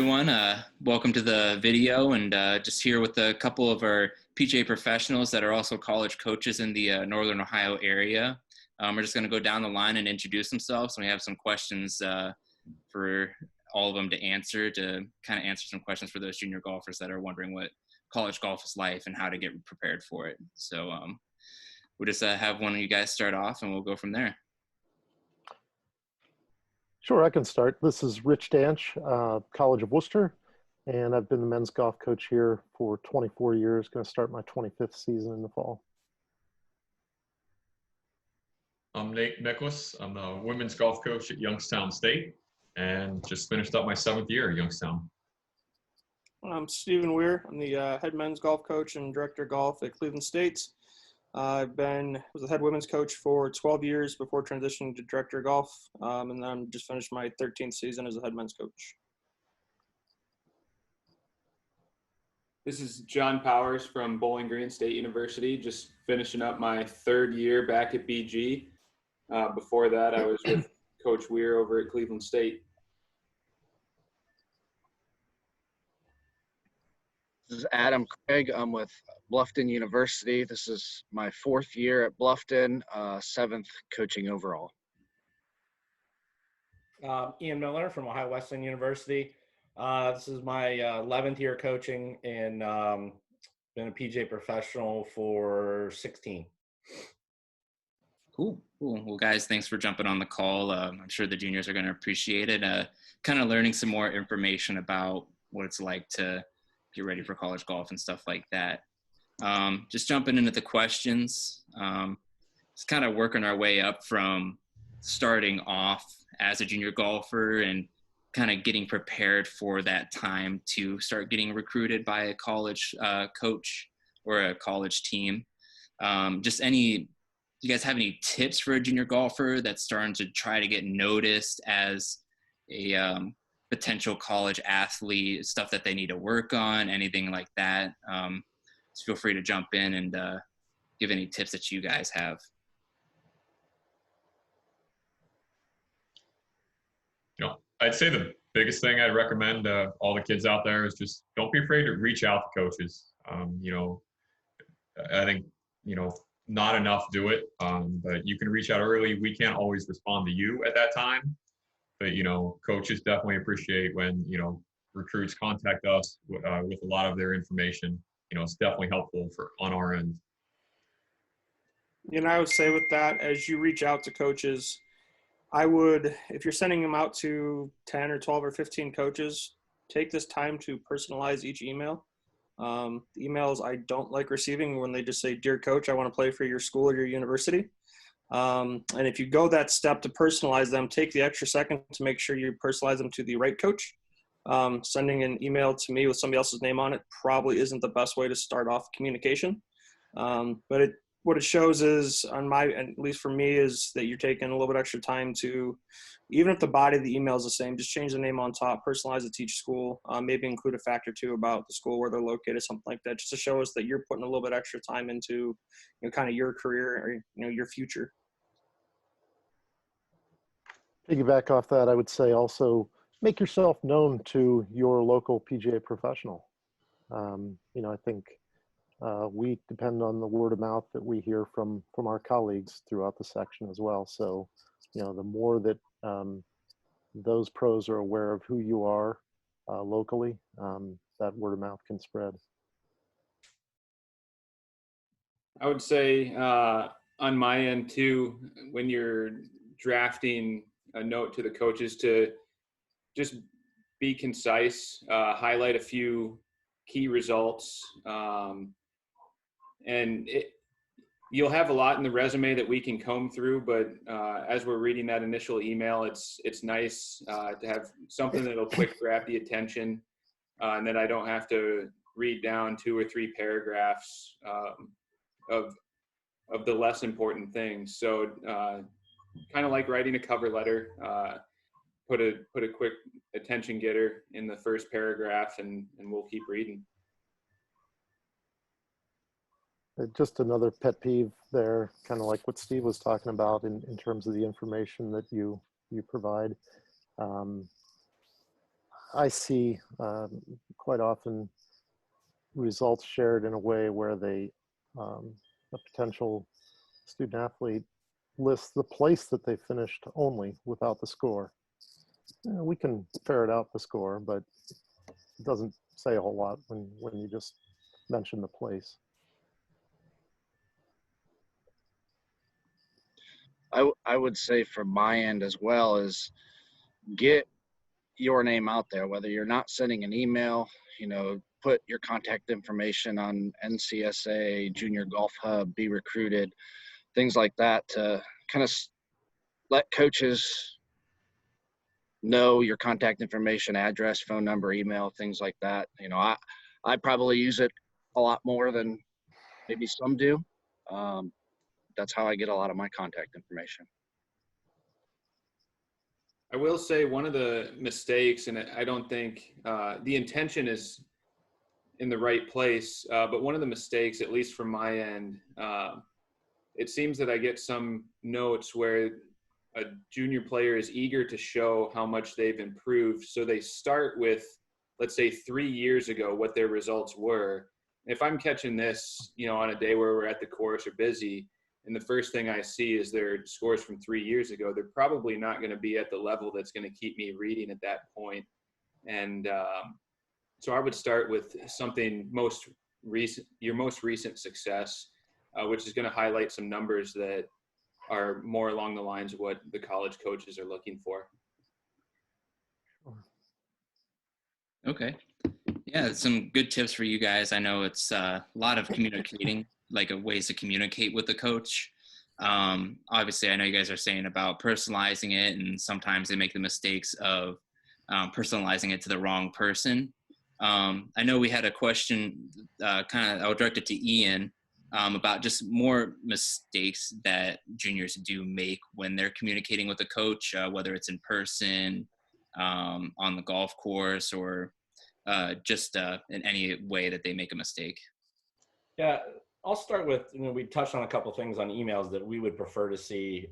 everyone. Welcome to the video, and just here with a couple of our PGA professionals that are also college coaches in the Northern Ohio area. We're just going to go down the line and introduce themselves, and we have some questions for all of them to kind of answer some questions for those junior golfers that are wondering what college golf is like and how to get prepared for it. So we'll just have one of you guys start off, and we'll go from there. Sure, I can start. This is Rich Danch, College of Worcester, and I've been the men's golf coach here for 24 years, going to start my 25th season in the fall. I'm Nate Miklos. I'm the women's golf coach at Youngstown State and just finished up my 7th year at Youngstown. I'm Stephen Weir. I'm the head men's golf coach and director of golf at Cleveland State. Was the head women's coach for 12 years before transitioning to director of golf, and then just finished my 13th season as a head men's coach. This is John Powers from Bowling Green State University, just finishing up my 3rd year back at BG. Before that, I was with Coach Weir over at Cleveland State. This is Adam Craig. I'm with Bluffton University. This is my 4th year at Bluffton, 7th coaching overall. Ian Miller from Ohio Wesleyan University. This is my 11th year coaching and been a PGA professional for 16. Cool. Well, guys, thanks for jumping on the call. I'm sure the juniors are going to appreciate it. Kind of learning some more information about what it's like to get ready for college golf and stuff like that. Just jumping into the questions, just kind of working our way up from starting off as a junior golfer and kind of getting prepared for that time to start getting recruited by a college coach or a college team. Do you guys have any tips for a junior golfer that's starting to try to get noticed as a potential college athlete, stuff that they need to work on, anything like that? Just feel free to jump in and give any tips that you guys have. I'd say the biggest thing I'd recommend all the kids out there is just don't be afraid to reach out to coaches. I think, not enough do it, but you can reach out early. We can't always respond to you at that time, but, coaches definitely appreciate when, recruits contact us with a lot of their information. It's definitely helpful on our end. I would say with that, as you reach out to coaches, if you're sending them out to 10 or 12 or 15 coaches, take this time to personalize each email. The emails I don't like receiving when they just say, "Dear coach, I want to play for your school or your university." And if you go that step to personalize them, take the extra second to make sure you personalize them to the right coach. Sending an email to me with somebody else's name on it probably isn't the best way to start off communication. But what it shows is, at least for me, is that you're taking a little bit extra time to, even if the body of the email is the same, just change the name on top, personalize it to each school, maybe include a fact or two about the school, where they're located, something like that, just to show us that you're putting a little bit extra time into, kind of your career or, your future. Piggyback off that, I would say also make yourself known to your local PGA professional. I think we depend on the word of mouth that we hear from our colleagues throughout the section as well. So, the more that those pros are aware of who you are locally, that word of mouth can spread. I would say on my end too, when you're drafting a note to the coaches, to just be concise, highlight a few key results, and you'll have a lot in the resume that we can comb through, but as we're reading that initial email, it's nice to have something that'll quick grab the attention, and that I don't have to read down 2 or 3 paragraphs of the less important things. So kind of like writing a cover letter, put a quick attention getter in the first paragraph, and we'll keep reading. Just another pet peeve there, kind of like what Steve was talking about in terms of the information that you provide. I see quite often results shared in a way where a potential student athlete lists the place that they finished only without the score. We can ferret out the score, but it doesn't say a whole lot when you just mention the place. I would say from my end as well is get your name out there, whether you're not sending an email, put your contact information on NCSA, Junior Golf Hub, Be Recruited, things like that to kind of let coaches know your contact information, address, phone number, email, things like that. I probably use it a lot more than maybe some do. That's how I get a lot of my contact information. I will say one of the mistakes, and I don't think the intention is in the right place, but one of the mistakes, at least from my end, it seems that I get some notes where a junior player is eager to show how much they've improved. So they start with, let's say 3 years ago, what their results were. If I'm catching this, on a day where we're at the course or busy, and the first thing I see is their scores from 3 years ago, they're probably not going to be at the level that's going to keep me reading at that point. And so I would start with something your most recent success, which is going to highlight some numbers that are more along the lines of what the college coaches are looking for. Okay. Yeah, some good tips for you guys. I know it's a lot of communicating, like ways to communicate with the coach. Obviously, I know you guys are saying about personalizing it, and sometimes they make the mistakes of personalizing it to the wrong person. I know we had a question, I'll direct it to Ian, about just more mistakes that juniors do make when they're communicating with a coach, whether it's in person, on the golf course, or just in any way that they make a mistake. Yeah, I'll start with, we touched on a couple things on emails that we would prefer to see.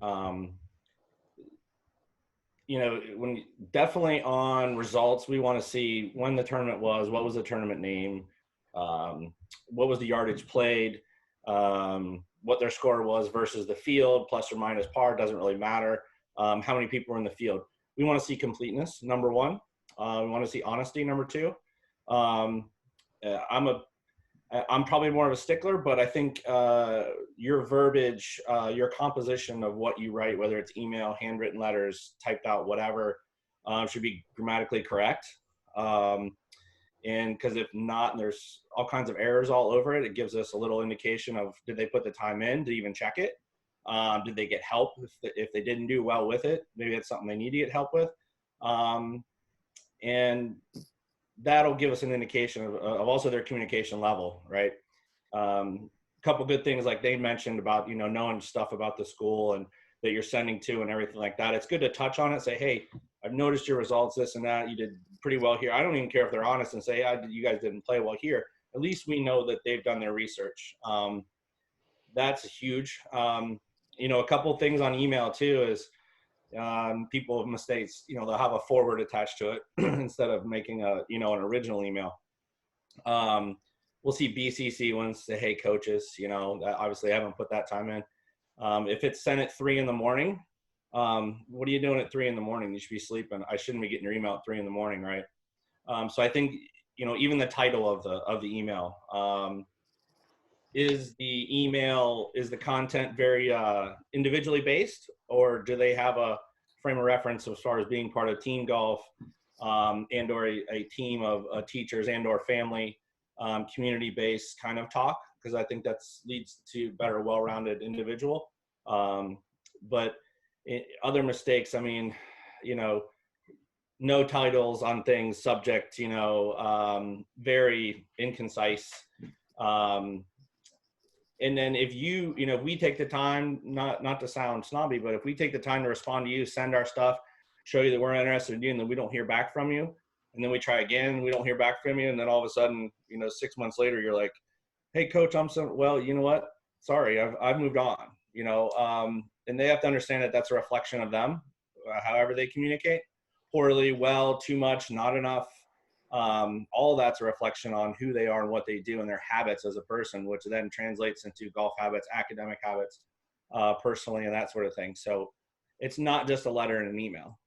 When definitely on results, we want to see when the tournament was, what was the tournament name, what was the yardage played, what their score was versus the field, plus or minus par, doesn't really matter. How many people were in the field. We want to see completeness, number one. We want to see honesty, number two. I'm probably more of a stickler, but I think your verbiage, your composition of what you write, whether it's email, handwritten letters, typed out, whatever, should be grammatically correct. And because if not, and there's all kinds of errors all over it, it gives us a little indication of, did they put the time in to even check it? Did they get help if they didn't do well with it? Maybe it's something they need to get help with. And that'll give us an indication of also their communication level, right? Couple good things like they mentioned about, knowing stuff about the school and that you're sending to and everything like that. It's good to touch on it, say, hey, I've noticed your results, this and that. You did pretty well here. I don't even care if they're honest and say, you guys didn't play well here. At least we know that they've done their research. That's huge. A couple things on email too is people have mistakes, they'll have a forward attached to it instead of making an original email. We'll see BCC ones say, hey coaches, obviously I haven't put that time in. If it's sent at 3 a.m, what are you doing at 3 a.m? You should be sleeping. I shouldn't be getting your email at 3 a.m, right? So I think, even the title of the email, is the content very individually based, or do they have a frame of reference as far as being part of team golf, and or a team of teachers and or family, community-based kind of talk? Because I think that leads to better, well-rounded individual. But other mistakes, no titles on things, subject, very inconcise. And then if if we take the time, not to sound snobby, but if we take the time to respond to you, send our stuff, show you that we're interested in you, and then we don't hear back from you, and then we try again, we don't hear back from you, and then all of a sudden, 6 months later, you're like, hey coach, well, you know what? Sorry, I've moved on, and they have to understand that that's a reflection of them, however they communicate. poorly, well, too much, not enough. All that's a reflection on who they are and what they do and their habits as a person, which then translates into golf habits, academic habits, personally, and that sort of thing. So it's not just a letter and an email.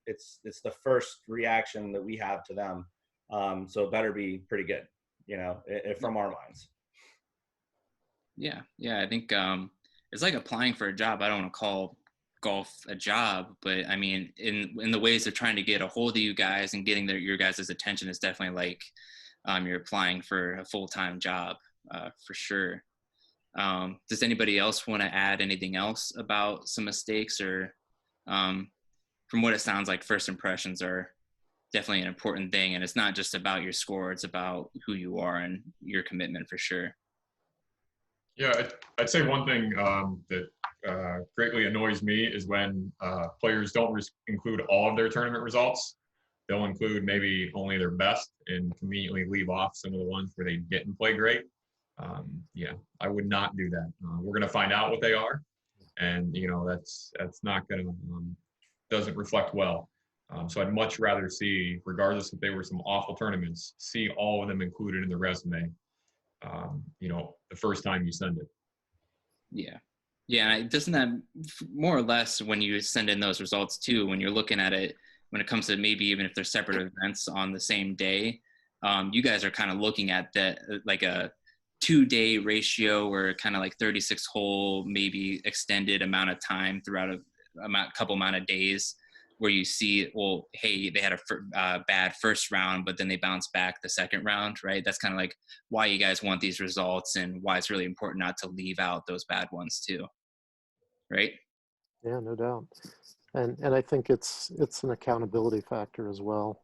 It's the first reaction that we have to them. So it better be pretty good, from our minds. Yeah. I think it's like applying for a job. I don't want to call golf a job, but I mean, in the ways of trying to get a hold of you guys and getting your guys' attention is definitely like you're applying for a full-time job, for sure. Does anybody else want to add anything else about some mistakes, or from what it sounds like, first impressions are definitely an important thing, and it's not just about your score, it's about who you are and your commitment, for sure. Yeah, I'd say one thing that greatly annoys me is when players don't include all of their tournament results. They'll include maybe only their best and conveniently leave off some of the ones where they didn't play great. Yeah, I would not do that. We're going to find out what they are, and that's not going to doesn't reflect well. So I'd much rather see, regardless if they were some awful tournaments, see all of them included in the resume. The first time you send it. Yeah. Doesn't that more or less, when you send in those results too, when you're looking at it, when it comes to maybe even if they're separate events on the same day, you guys are kind of looking at that like a 2-day ratio, where kind of like 36 hole, maybe extended amount of time throughout a couple amount of days, where you see, well, hey, they had a bad first round, but then they bounced back the second round, right? That's kind of like why you guys want these results and why it's really important not to leave out those bad ones too, right? Yeah, no doubt. And I think it's an accountability factor as well.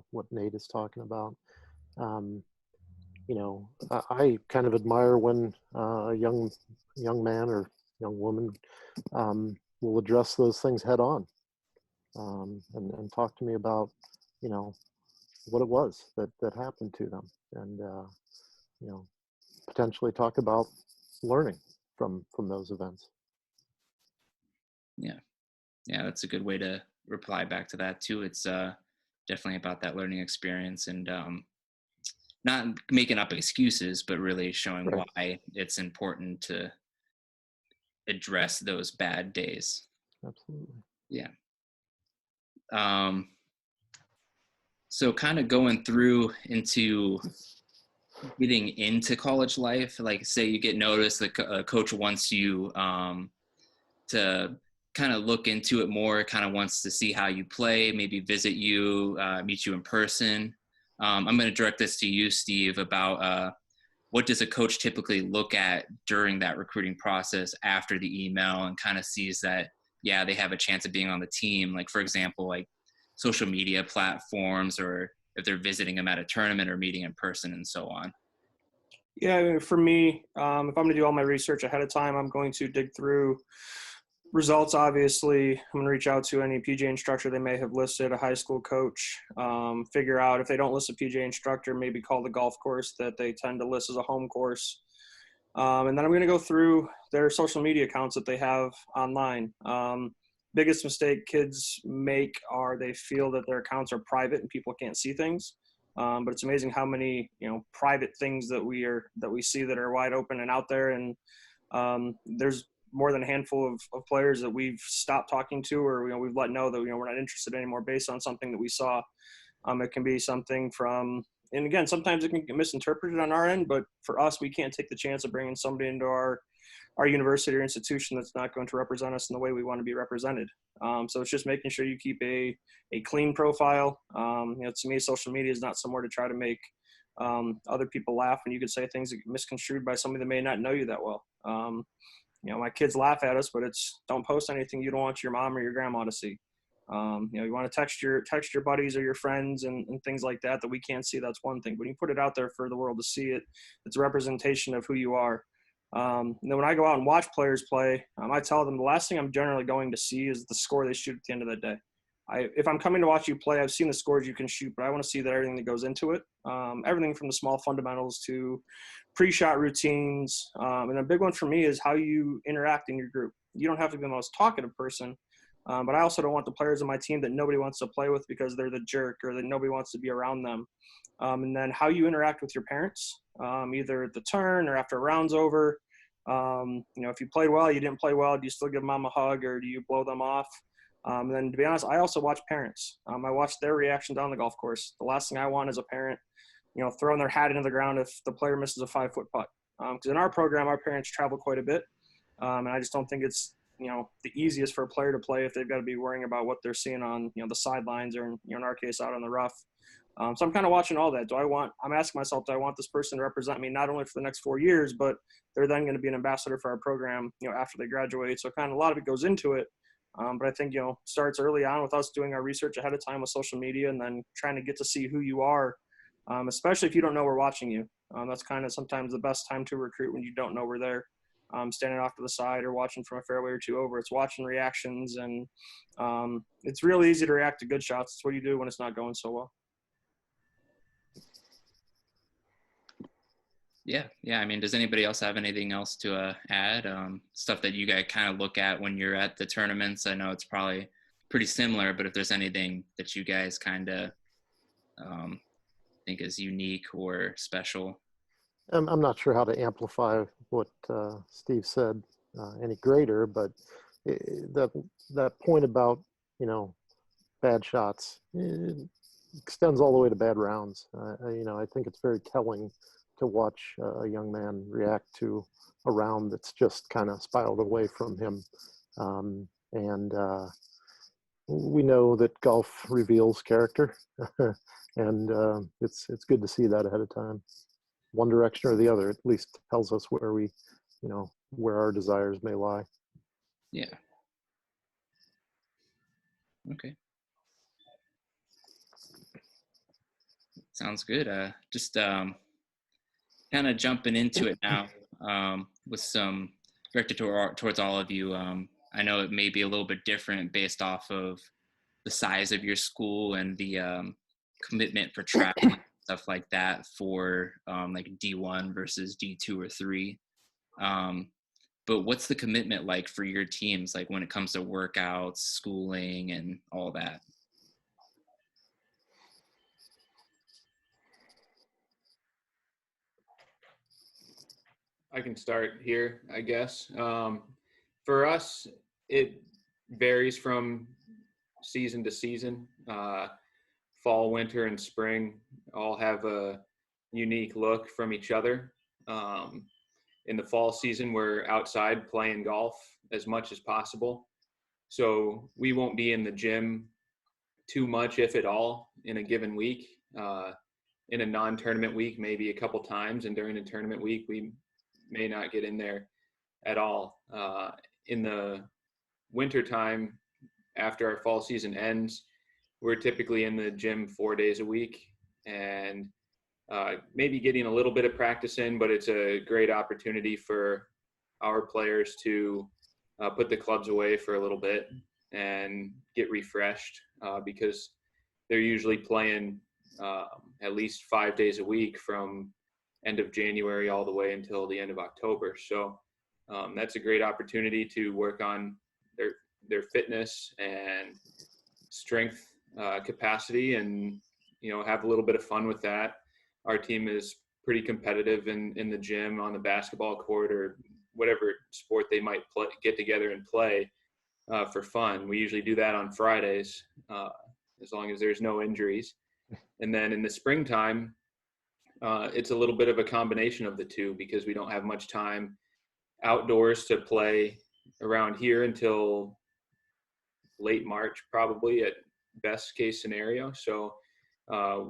What Nate is talking about. I kind of admire when a young man or young woman will address those things head on. And talk to me about, what it was that happened to them, and potentially talk about learning from those events. Yeah, that's a good way to reply back to that too. It's definitely about that learning experience, and not making up excuses, but really showing Right. why it's important to address those bad days. Absolutely. Yeah. So kind of going through into getting into college life, like say you get noticed that a coach wants you to kind of look into it more, kind of wants to see how you play, maybe visit you, meet you in person. I'm going to direct this to you, Steve, about what does a coach typically look at during that recruiting process after the email and kind of sees that, yeah, they have a chance of being on the team. Like, for example, like social media platforms, or if they're visiting them at a tournament or meeting in person and so on. Yeah, I mean, for me, if I'm going to do all my research ahead of time, I'm going to dig through results. Obviously, I'm going to reach out to any PGA instructor they may have listed, a high school coach, figure out if they don't list a PGA instructor, maybe call the golf course that they tend to list as a home course. And then I'm going to go through their social media accounts that they have online. Biggest mistake kids make are they feel that their accounts are private and people can't see things. But it's amazing how many, private things that we see that are wide open and out there. And there's more than a handful of players that we've stopped talking to, or, we've let know that, we're not interested anymore based on something that we saw. It can be something from, and again, sometimes it can get misinterpreted on our end, but for us, we can't take the chance of bringing somebody into our university or institution that's not going to represent us in the way we want to be represented. So it's just making sure you keep a clean profile. To me, social media is not somewhere to try to make other people laugh, and you could say things that get misconstrued by somebody that may not know you that well. My kids laugh at us, but it's don't post anything you don't want your mom or your grandma to see. You want to text your buddies or your friends and things like that we can't see. That's one thing. When you put it out there for the world to see it, it's a representation of who you are. And then when I go out and watch players play, I tell them the last thing I'm generally going to see is the score they shoot at the end of the day. If I'm coming to watch you play, I've seen the scores you can shoot, but I want to see that everything that goes into it, everything from the small fundamentals to pre-shot routines. And a big one for me is how you interact in your group. You don't have to be the most talkative person, But I also don't want the players on my team that nobody wants to play with because they're the jerk or that nobody wants to be around them. And then how you interact with your parents, either at the turn or after a round's over. If you played well, you didn't play well, do you still give mom a hug or do you blow them off? And then to be honest, I also watch parents. I watch their reaction down the golf course. The last thing I want is a parent, throwing their hat into the ground if the player misses a 5-foot putt. Because in our program, our parents travel quite a bit. And I just don't think it's, the easiest for a player to play if they've got to be worrying about what they're seeing on, the sidelines or, in our case, out on the rough. So I'm kind of watching all that. I'm asking myself, do I want this person to represent me not only for the next 4 years, but they're then going to be an ambassador for our program, after they graduate. So kind of a lot of it goes into it. But I think, starts early on with us doing our research ahead of time with social media and then trying to get to see who you are, especially if you don't know we're watching you. That's kind of sometimes the best time to recruit when you don't know we're there. Standing off to the side or watching from a fairway or two over. It's watching reactions, and it's really easy to react to good shots. It's what you do when it's not going so well. Yeah. I mean, does anybody else have anything else to add? Stuff that you guys kind of look at when you're at the tournaments? I know it's probably pretty similar, but if there's anything that you guys kind of think is unique or special. I'm not sure how to amplify what Steve said any greater, but that point about, bad shots, it extends all the way to bad rounds. I think it's very telling to watch a young man react to a round that's just kind of spiraled away from him. We know that golf reveals character, and it's good to see that ahead of time. One direction or the other, at least tells us where we, where our desires may lie. Yeah. Okay. Sounds good. Just kind of jumping into it now with some directed towards all of you. I know it may be a little bit different based off of the size of your school and the commitment for travel, stuff like that for like D1 versus D2 or 3. But what's the commitment like for your teams, like when it comes to workouts, schooling, and all that? I can start here, I guess. For us, it varies from season to season. Fall, winter, and spring all have a unique look from each other. In the fall season, we're outside playing golf as much as possible. So we won't be in the gym too much, if at all, in a given week. In a non-tournament week, maybe a couple times, and during a tournament week, we may not get in there at all. In the winter time, after our fall season ends, we're typically in the gym 4 days a week and maybe getting a little bit of practice in, but it's a great opportunity for our players to put the clubs away for a little bit and get refreshed because they're usually playing at least 5 days a week from end of January all the way until the end of October. So that's a great opportunity to work on their fitness and strength capacity and, have a little bit of fun with that. Our team is pretty competitive in the gym, on the basketball court, or whatever sport they might get together and play for fun. We usually do that on Fridays, as long as there's no injuries. And then in the springtime, it's a little bit of a combination of the two because we don't have much time outdoors to play around here until late March, probably at best case scenario. So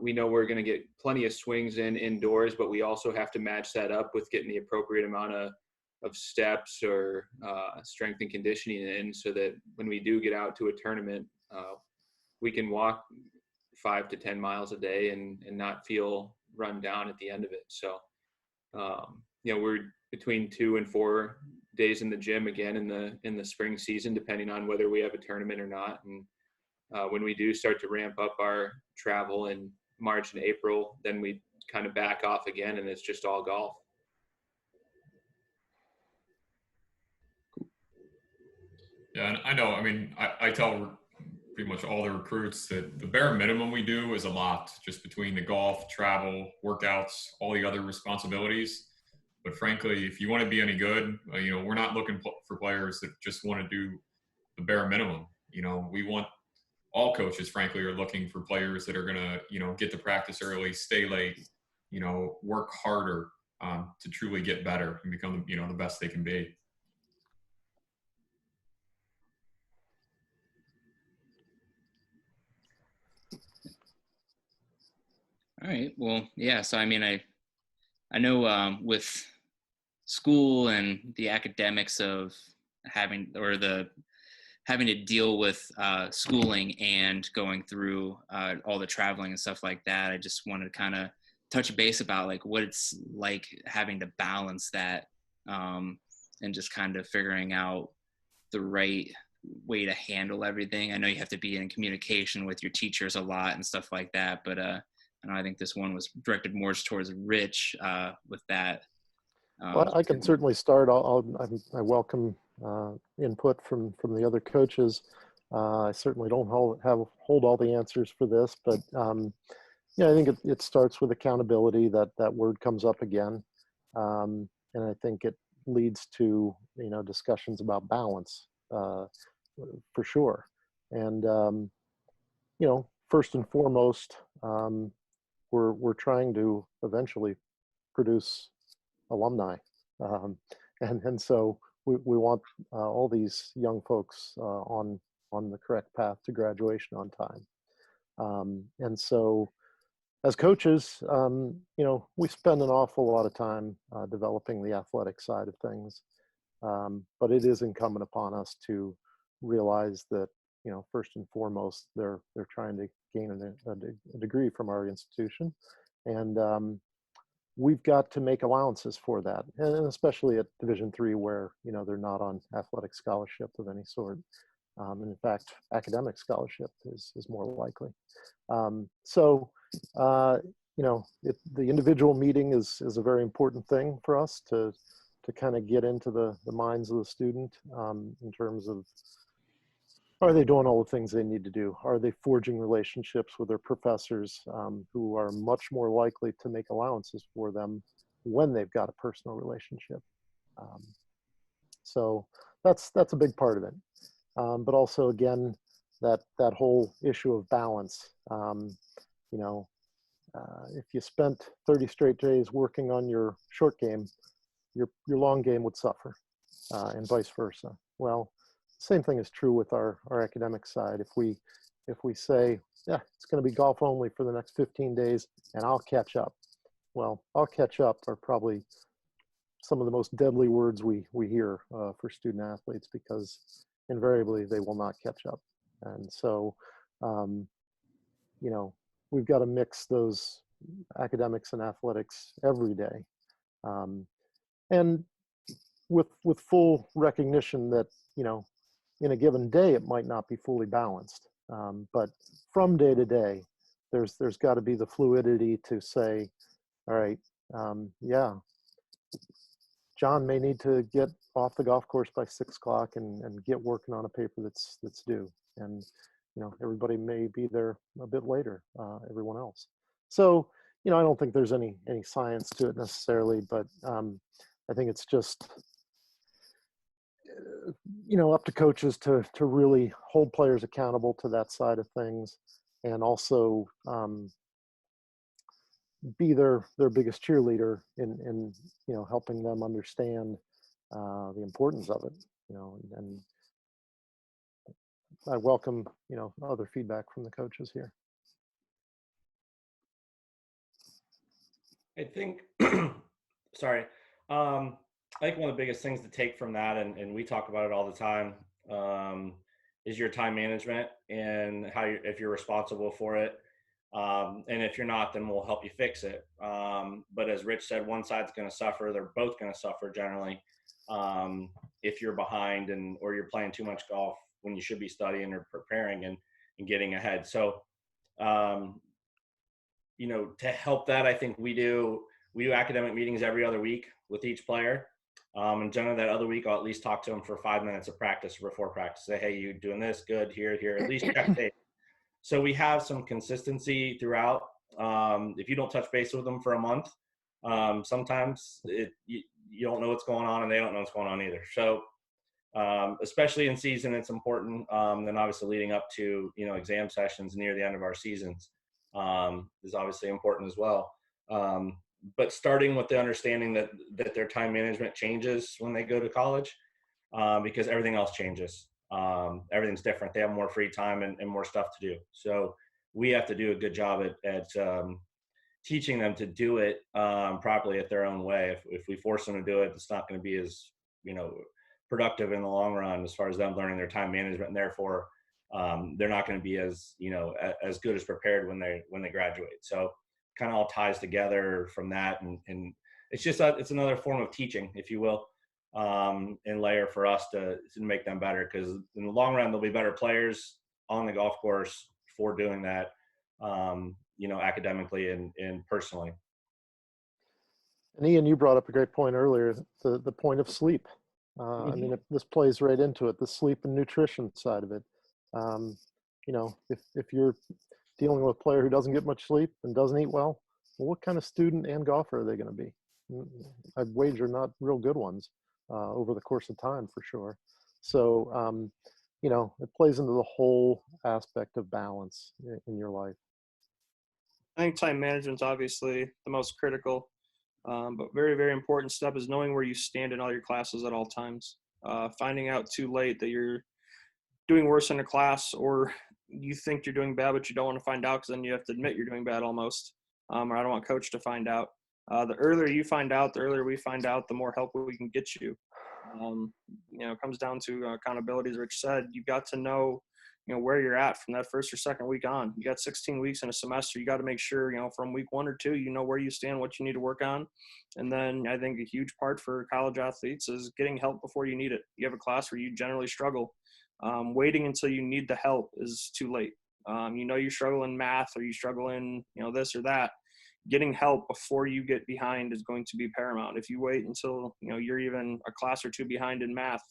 we know we're going to get plenty of swings indoors, but we also have to match that up with getting the appropriate amount of steps or strength and conditioning in, so that when we do get out to a tournament, we can walk 5 to 10 miles a day and not feel run down at the end of it. So, we're between 2 and 4 days in the gym again in the spring season, depending on whether we have a tournament or not. And when we do start to ramp up our travel in March and April, then we kind of back off again, and it's just all golf. Yeah, and I know. I mean, I tell pretty much all the recruits that the bare minimum we do is a lot, just between the golf, travel, workouts, all the other responsibilities. But frankly, if you want to be any good, we're not looking for players that just want to do the bare minimum. We want all coaches, frankly, are looking for players that are going to, get to practice early, stay late, work harder to truly get better and become, the best they can be. All right. Well, yeah. So, I mean, I know with school and the academics of having to deal with schooling and going through all the traveling and stuff like that, I just wanted to kind of touch base about like what it's like having to balance that and just kind of figuring out the right way to handle everything. I know you have to be in communication with your teachers a lot and stuff like that, but I think this one was directed more towards Rich with that. Well, I can certainly start. I welcome input from the other coaches. I certainly don't hold all the answers for this, but I think it starts with accountability. That word comes up again, and I think it leads to discussions about balance for sure. And first and foremost, we're trying to eventually produce alumni. And so we want all these young folks on the correct path to graduation on time. And so as coaches, we spend an awful lot of time developing the athletic side of things. But it is incumbent upon us to realize that, first and foremost, they're trying to gain a degree from our institution. And we've got to make allowances for that, and especially at Division III, where they're not on athletic scholarship of any sort. And in fact, academic scholarship is more likely. The individual meeting is a very important thing for us to kind of get into the minds of the student in terms of, are they doing all the things they need to do? Are they forging relationships with their professors who are much more likely to make allowances for them when they've got a personal relationship? So that's a big part of it. But also, again, that whole issue of balance. If you spent 30 straight days working on your short game, your long game would suffer, and vice versa. Well, same thing is true with our academic side. If we say, yeah, it's going to be golf only for the next 15 days and I'll catch up. Well, I'll catch up are probably some of the most deadly words we hear for student athletes, because invariably they will not catch up. And so, we've got to mix those academics and athletics every day. And with full recognition that, in a given day, it might not be fully balanced. But from day to day, there's got to be the fluidity to say, all right, John may need to get off the golf course by 6 o'clock and get working on a paper that's due. And, everybody may be there a bit later, everyone else. So, I don't think there's any science to it necessarily, but I think it's just, up to coaches to really hold players accountable to that side of things, and also be their biggest cheerleader in helping them understand the importance of it, and I welcome other feedback from the coaches here. I think sorry, I think one of the biggest things to take from that, and we talk about it all the time, is your time management and if you're responsible for it. And if you're not, then we'll help you fix it. But as Rich said, one side's going to suffer. They're both going to suffer generally if you're behind or you're playing too much golf when you should be studying or preparing and getting ahead. So, to help that, I think we do academic meetings every other week with each player. And generally that other week, I'll at least talk to them for 5 minutes of practice before practice. Say, hey, you doing this? Good, here, at least check tape. So we have some consistency throughout. If you don't touch base with them for a month, sometimes you don't know what's going on, and they don't know what's going on either. So especially in season, it's important. Then obviously leading up to, exam sessions near the end of our seasons is obviously important as well. But starting with the understanding that their time management changes when they go to college, because everything else changes. Everything's different. They have more free time and more stuff to do. So we have to do a good job at teaching them to do it properly at their own way. If we force them to do it, it's not going to be as, productive in the long run as far as them learning their time management, and therefore they're not going to be as, as good as prepared when they graduate. So kind of all ties together from that. And it's just, it's another form of teaching, if you will, and layer for us to make them better. Because in the long run, they'll be better players on the golf course for doing that, academically and personally. And Ian, you brought up a great point earlier, the point of sleep. I mean, this plays right into it, the sleep and nutrition side of it. If you're dealing with a player who doesn't get much sleep and doesn't eat well, what kind of student and golfer are they going to be? I'd wager not real good ones over the course of time, for sure. So, it plays into the whole aspect of balance in your life. I think time management's obviously the most critical, but very, very important step is knowing where you stand in all your classes at all times. Finding out too late that you're doing worse in a class, or you think you're doing bad, but you don't want to find out, because then you have to admit you're doing bad almost. Or I don't want coach to find out. The earlier you find out, the earlier we find out, the more help we can get you. It comes down to accountability, as Rich said. You got to know, where you're at from that first or second week on. You got 16 weeks in a semester. You got to make sure, from week 1 or 2, where you stand, what you need to work on. And then I think a huge part for college athletes is getting help before you need it. You have a class where you generally struggle. Waiting until you need the help is too late. You struggle in math, or you struggle in, this or that. Getting help before you get behind is going to be paramount. If you wait until, you're even a class or 2 behind in math,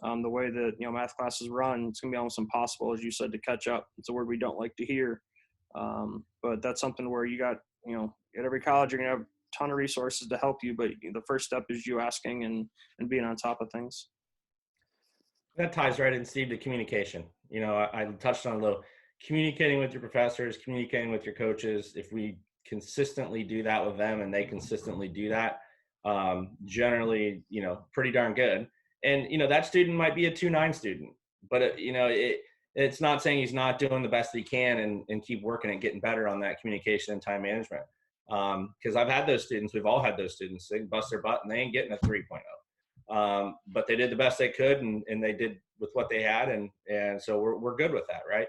the way that, math classes run, it's going to be almost impossible, as you said, to catch up. It's a word we don't like to hear. But that's something where you got, at every college, you're going to have a ton of resources to help you. But the first step is you asking and being on top of things. That ties right in, Steve, to communication. I touched on a little. Communicating with your professors, communicating with your coaches. If we consistently do that with them, and they consistently do that, generally, pretty darn good. And, that student might be a 2.9 student, but, it's not saying he's not doing the best that he can, and keep working and getting better on that communication and time management. Because I've had those students. We've all had those students. They bust their butt and they ain't getting a 3.0. But they did the best they could, and they did with what they had. And so we're good with that. Right.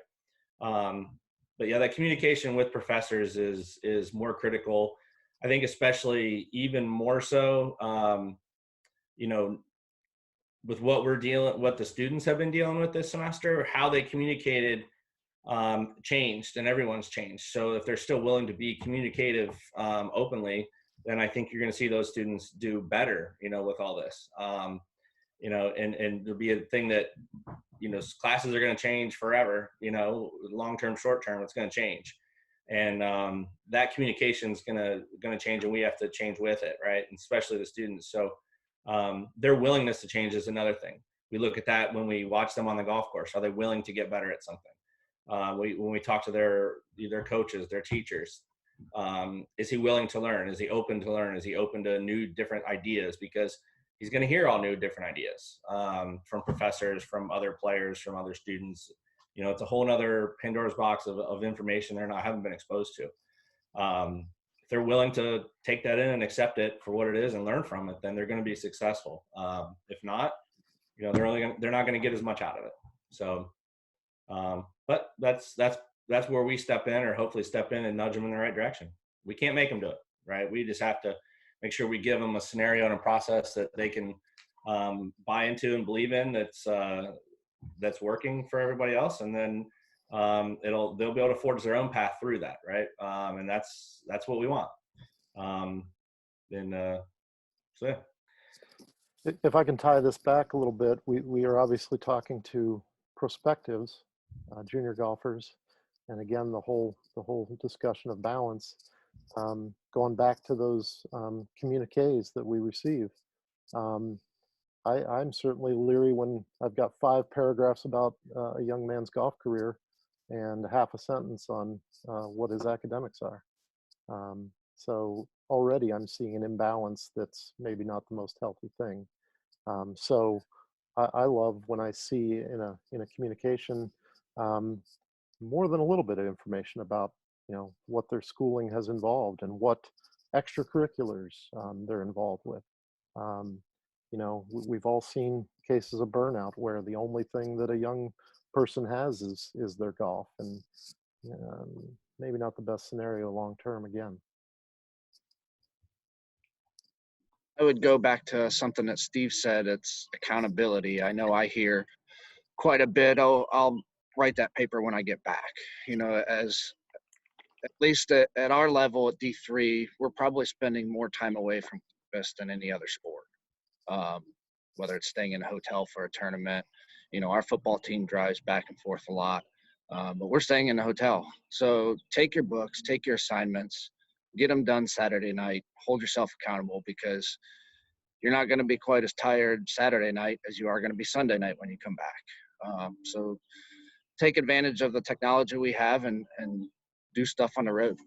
But yeah, that communication with professors is more critical. I think especially even more so, with what the students have been dealing with this semester, how they communicated changed, and everyone's changed. So if they're still willing to be communicative openly, then I think you're going to see those students do better, with all this. And there'll be a thing that, classes are going to change forever, long-term, short-term, it's going to change. And that communication is going to change, and we have to change with it. Right. And especially the students. So their willingness to change is another thing. We look at that when we watch them on the golf course. Are they willing to get better at something? When we talk to their coaches, their teachers, is he willing to learn? Is he open to learn? Is he open to new, different ideas? Because he's going to hear all new, different ideas from professors, from other players, from other students. It's a whole nother Pandora's box of information haven't been exposed to. If they're willing to take that in and accept it for what it is and learn from it, then they're going to be successful. If not, they're not going to get as much out of it. So, but that's where we step in, or hopefully step in and nudge them in the right direction. We can't make them do it, right? We just have to make sure we give them a scenario and a process that they can buy into and believe in, that's working for everybody else, and then they'll be able to forge their own path through that, right? And that's what we want. So yeah. If I can tie this back a little bit, we are obviously talking to prospectives, junior golfers, and again the whole discussion of balance, going back to those communiques that we receive. Um, I'm certainly leery when I've got 5 paragraphs about a young man's golf career and half a sentence on what his academics are. So already I'm seeing an imbalance that's maybe not the most healthy thing. So I love when I see in a communication more than a little bit of information about what their schooling has involved and what extracurriculars they're involved with. Um, we've all seen cases of burnout where the only thing that a young person has is their golf, and maybe not the best scenario long term again. I would go back to something that Steve said. It's accountability. I know I hear quite a bit. Oh, I'll write that paper when I get back. As at least at our level at D3, we're probably spending more time away from campus than any other sport. Whether it's staying in a hotel for a tournament, our football team drives back and forth a lot, but we're staying in a hotel. So take your books, take your assignments, get them done Saturday night, hold yourself accountable, because you're not going to be quite as tired Saturday night as you are going to be Sunday night when you come back. So take advantage of the technology we have and do stuff on the road.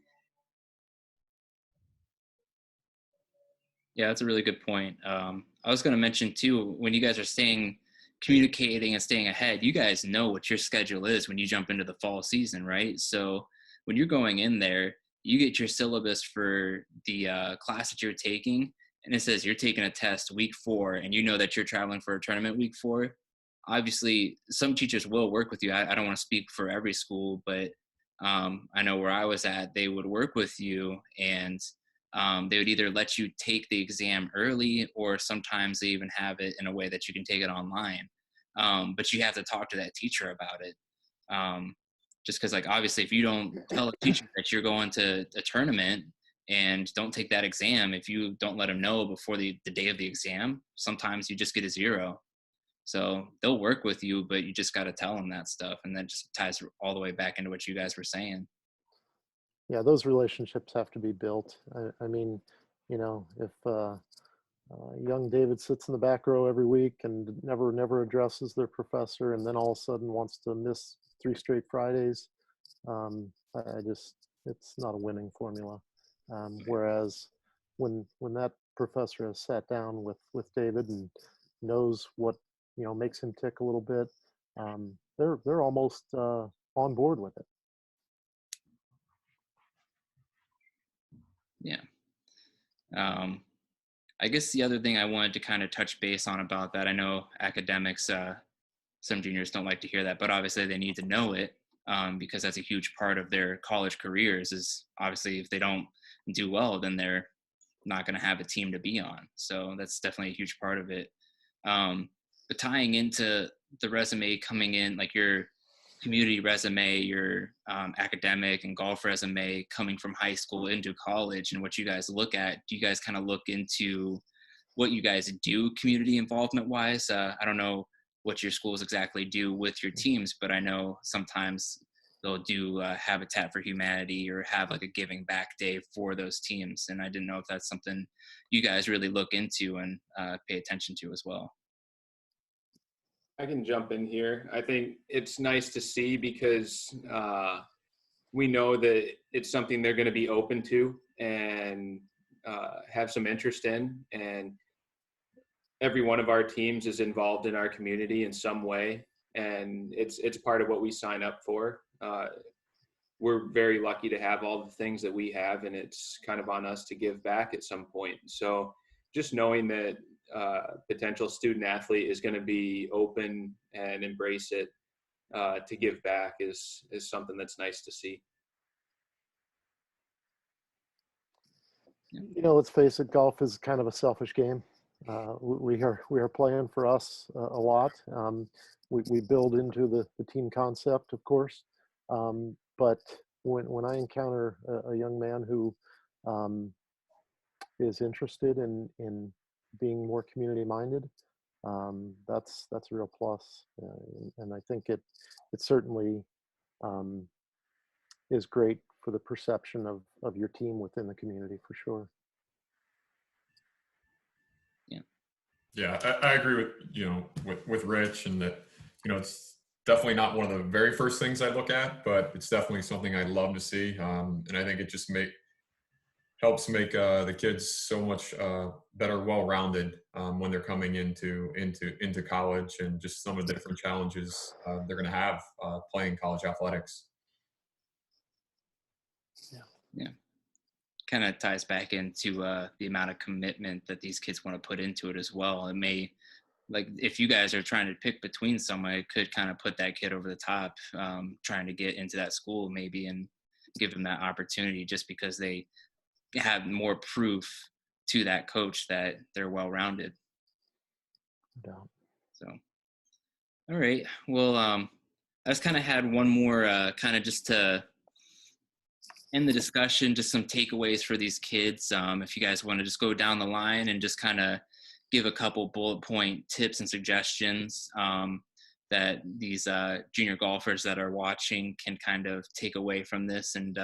Yeah, that's a really good point. I was going to mention too, when you guys are communicating and staying ahead, you guys know what your schedule is when you jump into the fall season, right? So when you're going in there, you get your syllabus for the class that you're taking, and it says you're taking a test week 4, and you know that you're traveling for a tournament week 4. Obviously, some teachers will work with you. I don't want to speak for every school, but I know where I was at, they would work with you, and they would either let you take the exam early, or sometimes they even have it in a way that you can take it online. But you have to talk to that teacher about it. Just because, like, obviously, if you don't tell a teacher that you're going to a tournament and don't take that exam, if you don't let them know before the day of the exam, sometimes you just get a 0. So they'll work with you, but you just got to tell them that stuff. And that just ties all the way back into what you guys were saying. Yeah, those relationships have to be built. I mean, if young David sits in the back row every week and never addresses their professor, and then all of a sudden wants to miss 3 straight Fridays, it's not a winning formula. Whereas when that professor has sat down with David and knows what makes him tick a little bit, they're almost on board with it. Yeah. I guess the other thing I wanted to kind of touch base on about that, I know academics, some juniors don't like to hear that, but obviously they need to know it, because that's a huge part of their college careers. Is obviously if they don't do well, then they're not going to have a team to be on. So that's definitely a huge part of it. But tying into the resume coming in, like your community resume, your academic and golf resume coming from high school into college, and what you guys look at, do you guys kind of look into what you guys do community involvement wise? I don't know what your schools exactly do with your teams, but I know sometimes they'll do Habitat for Humanity or have like a giving back day for those teams. And I didn't know if that's something you guys really look into and pay attention to as well. I can jump in here. I think it's nice to see because we know that it's something they're going to be open to and have some interest in. And every one of our teams is involved in our community in some way. And it's part of what we sign up for. We're very lucky to have all the things that we have, and it's kind of on us to give back at some point. So just knowing that potential student athlete is going to be open and embrace it to give back is something that's nice to see. Let's face it, golf is kind of a selfish game. We are playing for us a lot. We build into the team concept, of course, but when I encounter a young man who is interested in being more community minded, that's a real plus. And I think it certainly is great for the perception of your team within the community, for sure. Yeah, I agree with Rich, and that, it's definitely not one of the very first things I look at, but it's definitely something I love to see. And I think it just helps make the kids so much better, well-rounded when they're coming into college, and just some of the different challenges they're going to have playing college athletics. Yeah. Kind of ties back into the amount of commitment that these kids want to put into it as well. It may, like, if you guys are trying to pick between someone, it could kind of put that kid over the top, trying to get into that school maybe, and give them that opportunity just because they have more proof to that coach that they're well-rounded. Yeah. So, all right. Well, I just kind of had one more kind of just to end the discussion, just some takeaways for these kids. If you guys want to just go down the line and just kind of give a couple bullet point tips and suggestions that these junior golfers that are watching can kind of take away from this, and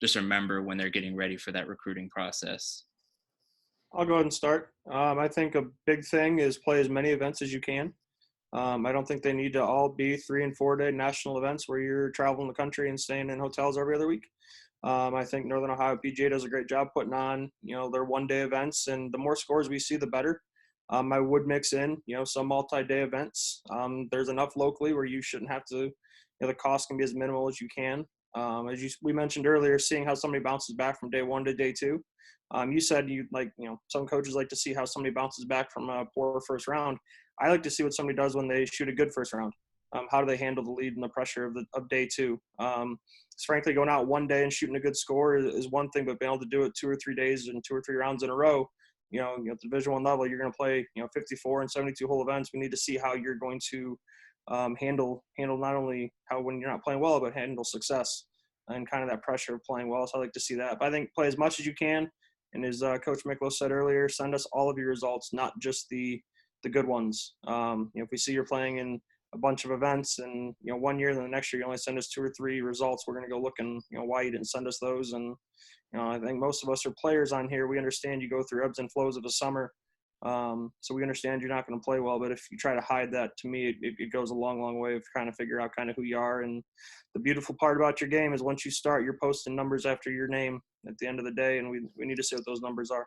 just remember when they're getting ready for that recruiting process. I'll go ahead and start. I think a big thing is play as many events as you can. I don't think they need to all be 3 and 4 day national events where you're traveling the country and staying in hotels every other week. I think Northern Ohio PGA does a great job putting on, their 1 day events, and the more scores we see, the better. I would mix in, some multi-day events. There's enough locally where you shouldn't have to, the cost can be as minimal as you can. We mentioned earlier, seeing how somebody bounces back from day 1 to day 2. You said some coaches like to see how somebody bounces back from a poor first round. I like to see what somebody does when they shoot a good first round. How do they handle the lead and the pressure of day 2? Frankly, going out 1 day and shooting a good score is one thing, but being able to do it 2 or 3 days and 2 or 3 rounds in a row, at the Division I level, you're going to play 54 and 72 hole events. We need to see how you're going to handle not only how when you're not playing well, but handle success and kind of that pressure of playing well. So I like to see that. But I think play as much as you can. And as Coach Miklos said earlier, send us all of your results, not just the good ones. If we see you're playing in a bunch of events and 1 year, then the next year you only send us 2 or 3 results, we're going to go look and why you didn't send us those. And I think most of us are players on here. We understand you go through ebbs and flows of the summer, so we understand you're not going to play well. But if you try to hide that, to me, it goes a long way of trying to figure out kind of who you are. And the beautiful part about your game is once you start, you're posting numbers after your name at the end of the day, and we need to see what those numbers are.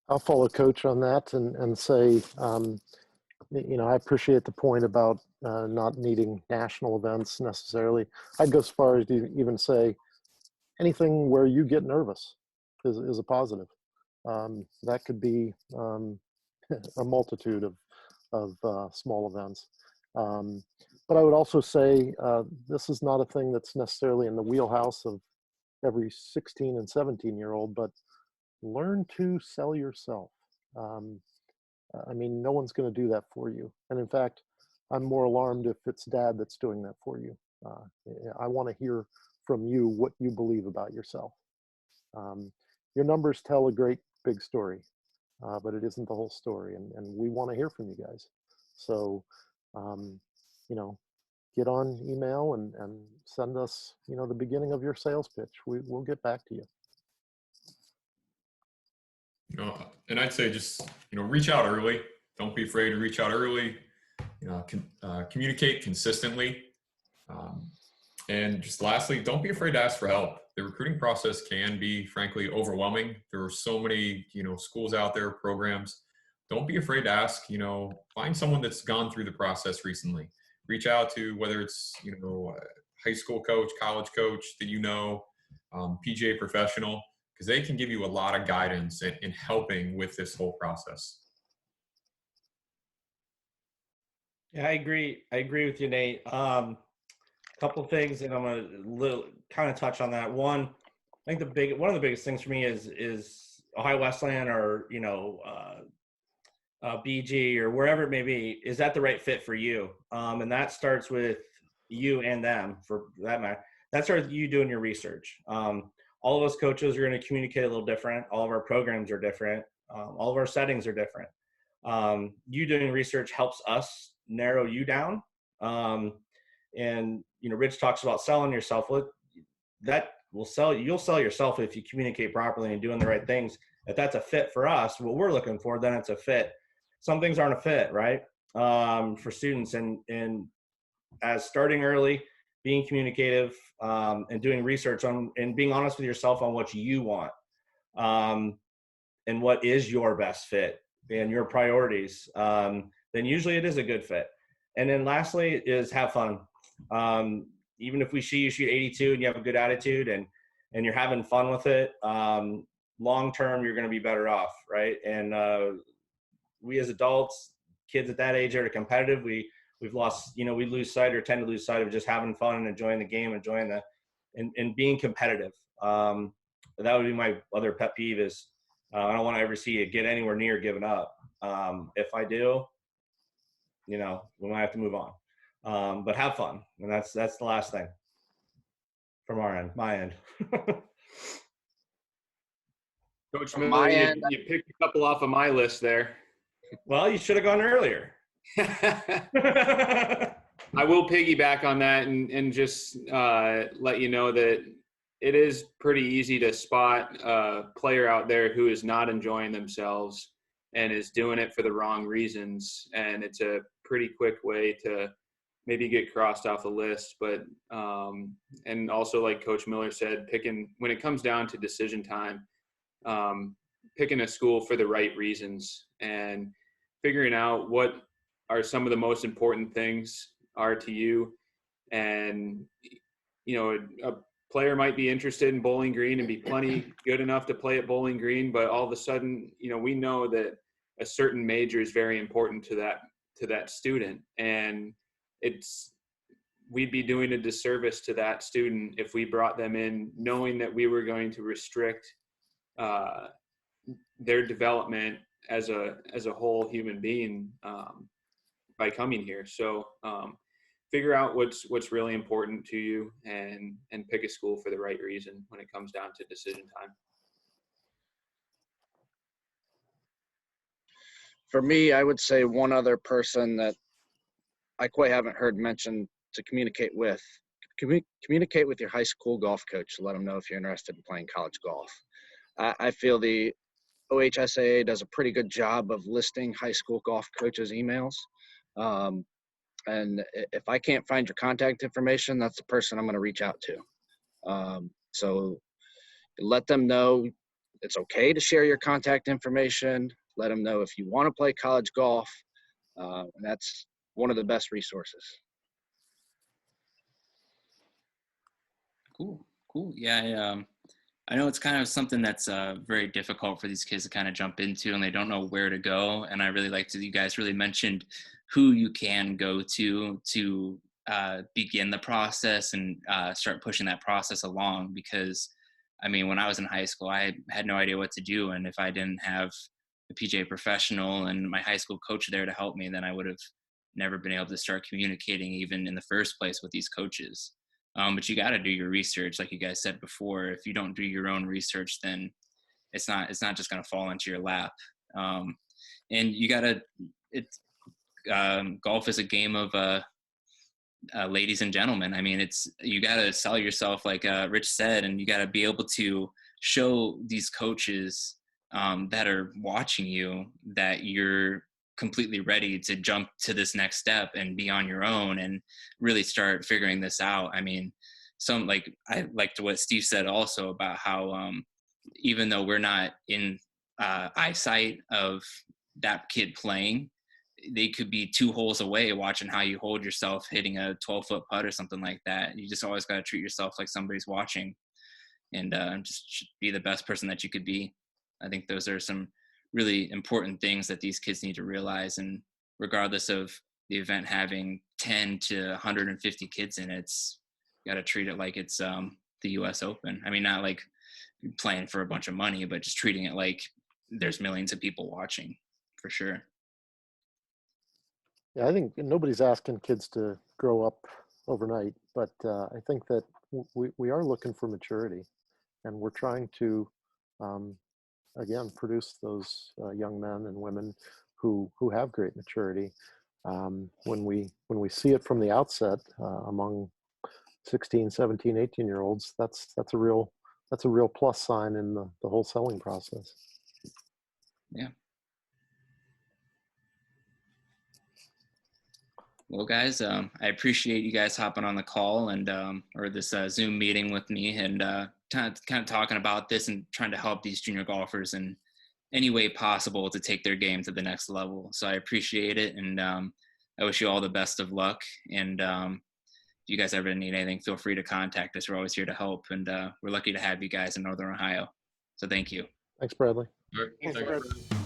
I'll follow Coach on that and say, I appreciate the point about not needing national events necessarily. I'd go as far as to even say anything where you get nervous is a positive. That could be a multitude of small events. But I would also say this is not a thing that's necessarily in the wheelhouse of every 16 and 17-year-old, but learn to sell yourself. No one's going to do that for you. And in fact, I'm more alarmed if it's dad that's doing that for you. I want to hear from you what you believe about yourself. Your numbers tell a great big story, but it isn't the whole story. And we want to hear from you guys. So, get on email and send us, the beginning of your sales pitch. We'll get back to you. And I'd say just, reach out early. Don't be afraid to reach out early. Communicate consistently. And just lastly, don't be afraid to ask for help. The recruiting process can be, frankly, overwhelming. There are so many, schools out there, programs. Don't be afraid to ask, find someone that's gone through the process recently. Reach out to whether it's, high school coach, college coach that PGA professional, because they can give you a lot of guidance in helping with this whole process. Yeah, I agree with you, Nate. Couple of things, and I'm gonna kind of touch on that. One, I think one of the biggest things for me is Ohio Wesleyan or BG or wherever it may be. Is that the right fit for you? And that starts with you and them, for that matter. That starts with you doing your research. All of us coaches are going to communicate a little different. All of our programs are different. All of our settings are different. You doing research helps us narrow you down. And, you know, Rich talks about selling yourself. Well, that will sell, you'll sell yourself if you communicate properly and doing the right things. If that's a fit for us, what we're looking for, then it's a fit. Some things aren't a fit, right? For students, and as starting early, being communicative, and doing research on, and being honest with yourself on what you want, and what is your best fit and your priorities, then usually it is a good fit. And then lastly is have fun. Even if we see you shoot 82 and you have a good attitude and you're having fun with it, long term you're going to be better off, right? And we as adults, kids at that age are competitive. We've lost, you know, we lose sight or tend to lose sight of just having fun and enjoying the game, enjoying and being competitive. That would be my other pet peeve is I don't want to ever see you get anywhere near giving up. If I do, you know, we might have to move on. But have fun, and that's the last thing from our end, my end. Coach From Miller, my you, end, you picked a couple off of my list there. Well, you should have gone earlier. I will piggyback on that and just let you know that it is pretty easy to spot a player out there who is not enjoying themselves and is doing it for the wrong reasons. And it's a pretty quick way to maybe get crossed off the list. But and also, like Coach Miller said, when it comes down to decision time, picking a school for the right reasons and figuring out what are some of the most important things are to you. And, you know, a player might be interested in Bowling Green and be plenty good enough to play at Bowling Green, but all of a sudden, you know, we know that a certain major is very important to that student. And we'd be doing a disservice to that student if we brought them in knowing that we were going to restrict their development as a whole human being by coming here. So figure out what's really important to you and pick a school for the right reason when it comes down to decision time. for me, I would say one other person that I quite haven't heard mentioned to communicate with. Communicate with your high school golf coach to let them know if you're interested in playing college golf. I feel the OHSAA does a pretty good job of listing high school golf coaches' emails. And if I can't find your contact information, that's the person I'm going to reach out to. So let them know it's okay to share your contact information. Let them know if you want to play college golf. And that's one of the best resources. Cool. Yeah, I know it's kind of something that's very difficult for these kids to kind of jump into, and they don't know where to go. And I really liked that you guys really mentioned who you can go to begin the process and start pushing that process along. Because, I mean, when I was in high school, I had no idea what to do. And if I didn't have a PGA professional and my high school coach there to help me, then I would have never been able to start communicating even in the first place with these coaches. But you got to do your research, like you guys said before. If you don't do your own research, then it's not just going to fall into your lap. And you got to. Golf is a game of ladies and gentlemen. I mean, you got to sell yourself, like Rich said, and you got to be able to show these coaches that are watching you that you're completely ready to jump to this next step and be on your own and really start figuring this out. I mean, I liked what Steve said also about how even though we're not in eyesight of that kid playing, they could be 2 holes away watching how you hold yourself hitting a 12-foot putt or something like that. You just always got to treat yourself like somebody's watching and just be the best person that you could be. I think those are some really important things that these kids need to realize. And regardless of the event having 10 to 150 kids in it, you got to treat it like it's the US Open. I mean, not like playing for a bunch of money, but just treating it like there's millions of people watching, for sure. Yeah, I think nobody's asking kids to grow up overnight, but I think that we are looking for maturity, and we're trying to again, produce those young men and women who have great maturity. When we see it from the outset among 16, 17, 18-year-olds, that's a real plus sign in the whole selling process. Yeah. Well, guys, I appreciate you guys hopping on the call and or this Zoom meeting with me and kind of talking about this and trying to help these junior golfers in any way possible to take their game to the next level. So I appreciate it, and I wish you all the best of luck. And if you guys ever need anything, feel free to contact us. We're always here to help, and we're lucky to have you guys in Northern Ohio. So thank you. Thanks, Bradley. All right. Thanks, Brad.